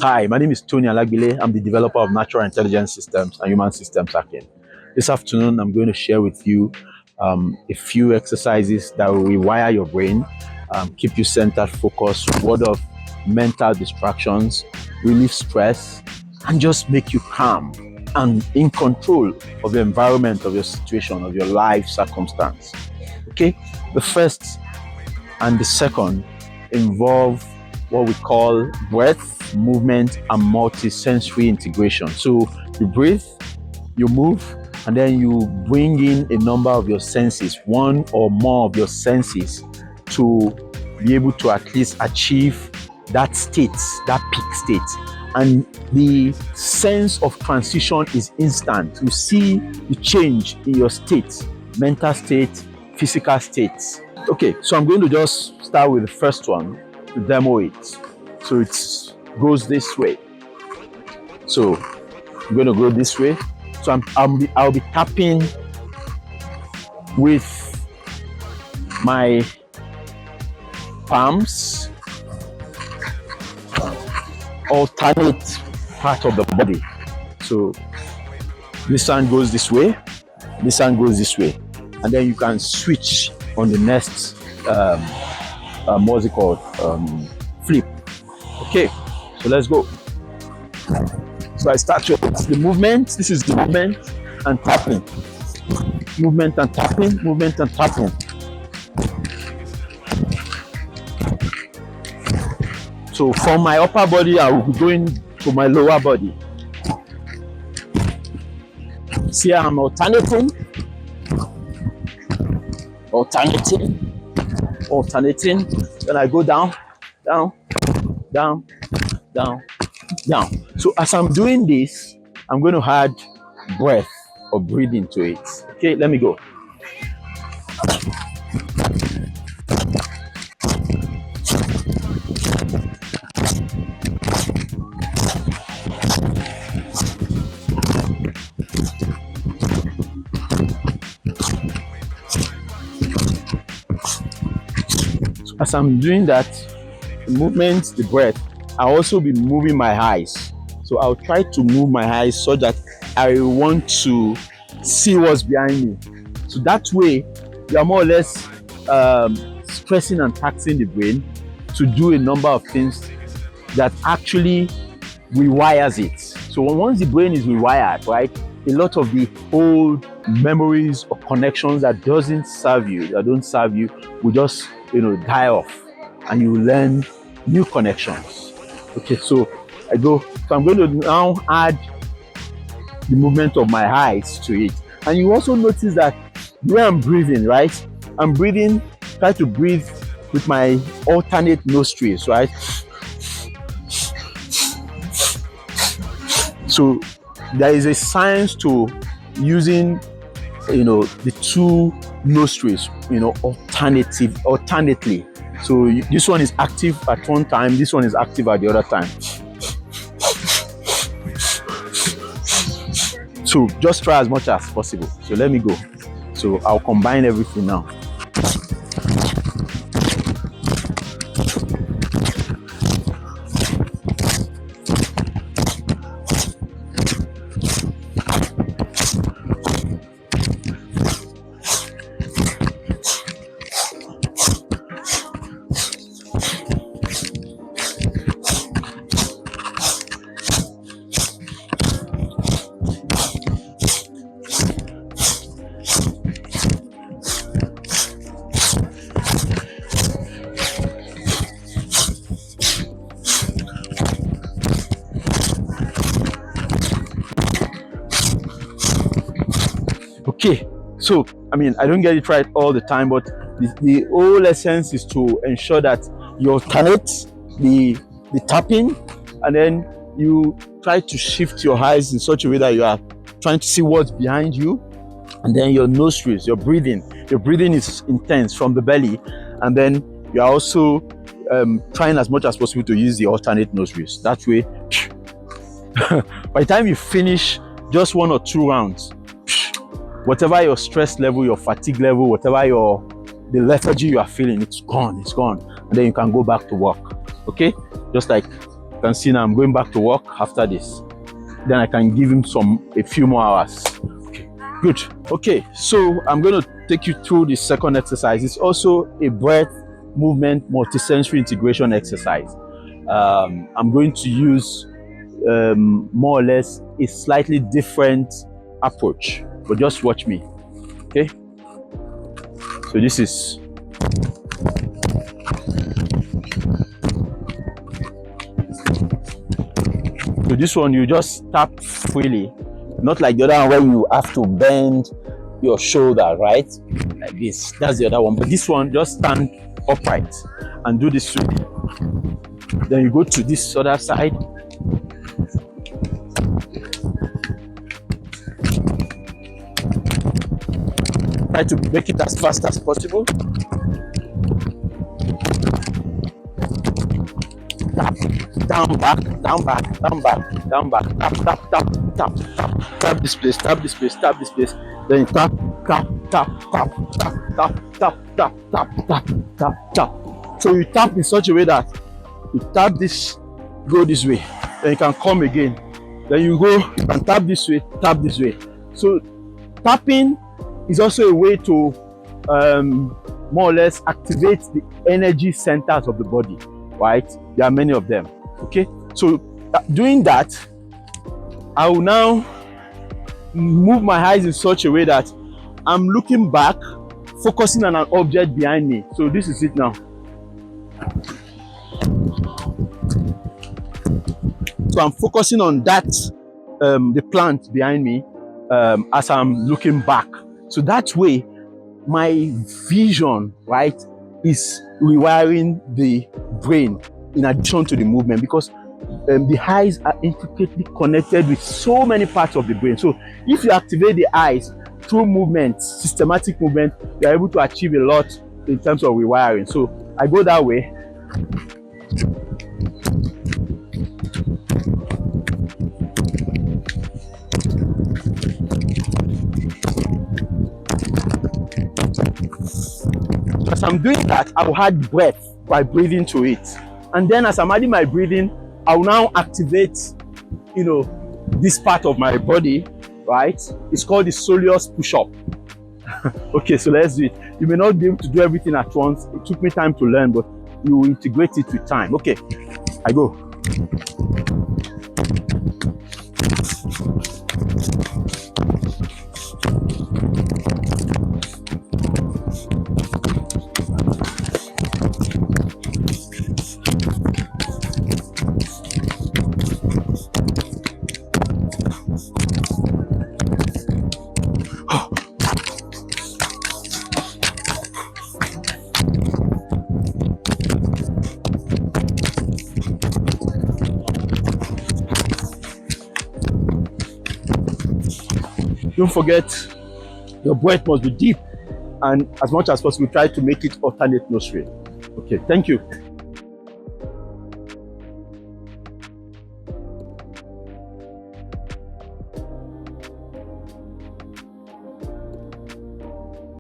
Hi, my name is Tony Alagbile. I'm the developer of natural intelligence systems and human systems hacking. This afternoon, I'm going to share with you a few exercises that will rewire your brain, keep you centered, focused, ward off mental distractions, relieve stress, and just make you calm and in control of your environment, of your situation, of your life circumstance. Okay, the first and the second involve what we call breath, movement, and multi-sensory integration. So you breathe, you move, and then you bring in a number of your senses, one or more of your senses, to be able to at least achieve that state, that peak state. And the sense of transition is instant. You see the change in your state, mental state, physical states. Okay, so I'm going to just start with the first one to demo it. So it goes this way. So I'm going to go this way. So I'll be tapping with my palms, alternate part of the body. So this hand goes this way, this hand goes this way, and then you can switch on the next what's it called, flip. Okay, so let's go. So I start with the movement. This is the movement and tapping, movement and tapping, movement and tapping. So from my upper body, I will be going to my lower body. See, I'm alternating, then I go down, down, down, down, down. So as I'm doing this, I'm going to add breath or breathing to it. Okay, let me go. As I'm doing that, the movement, the breath, I'll also be moving my eyes. So I'll try to move my eyes so that I want to see what's behind me. So that way, you are more or less stressing and taxing the brain to do a number of things that actually rewires it. So once the brain is rewired, right, a lot of the old memories or connections that don't serve you, will just die off, and you learn new connections. Okay, so I'm going to now add the movement of my eyes to it. And you also notice that the way I'm breathing, right? Try to breathe with my alternate nostrils, right? So there is a science to using the two nostrils alternately. So this one is active at one time, this one is active at the other time. So just try as much as possible. So let me go. So I'll combine everything now. Okay, so I don't get it right all the time, but the whole essence is to ensure that you alternate the tapping, and then you try to shift your eyes in such a way that you are trying to see what's behind you, and then your nostrils, your breathing is intense from the belly, and then you are also trying as much as possible to use the alternate nostrils. That way, by the time you finish just 1 or 2 rounds, whatever your stress level, your fatigue level, whatever the lethargy you are feeling, it's gone, and then you can go back to work. Okay, just like can see now I'm going back to work after this. Then I can give him a few more hours. Okay, good. Okay, so I'm going to take you through the second exercise. It's also a breath movement multisensory integration exercise. I'm going to use more or less a slightly different approach, but just watch me. Okay, so this is so this one you just tap freely, not like the other one where you have to bend your shoulder, right? Like this. That's the other one. But this one, just stand upright and do this way. Then you go to this other side. Try to make it as fast as possible. Tap, down, back, down, back, down, back, down, back, tap, tap, tap, tap, tap, tap this place, tap this place, tap this place. Then you tap, tap, tap, tap, tap, tap, tap, tap, tap, tap, tap, tap. So you tap in such a way that you tap this, go this way, then you can come again. Then you go and tap this way, tap this way. So tapping is also a way to more or less activate the energy centers of the body, right? There are many of them. Okay, so doing that, I will now move my eyes in such a way that I'm looking back, focusing on an object behind me. So this is it now. So I'm focusing on that, the plant behind me, as I'm looking back. So that way, my vision, right, is rewiring the brain in addition to the movement, because the eyes are intricately connected with so many parts of the brain. So if you activate the eyes through movement, systematic movement, you're able to achieve a lot in terms of rewiring. So I go that way. As I'm doing that, I will add breath by breathing to it. And then as I'm adding my breathing, I will now activate, this part of my body, right? It's called the soleus push-up. Okay, so let's do it. You may not be able to do everything at once. It took me time to learn, but you will integrate it with time. Okay, I go. Don't forget, your breath must be deep, and as much as possible, try to make it alternate nostril. Okay, thank you.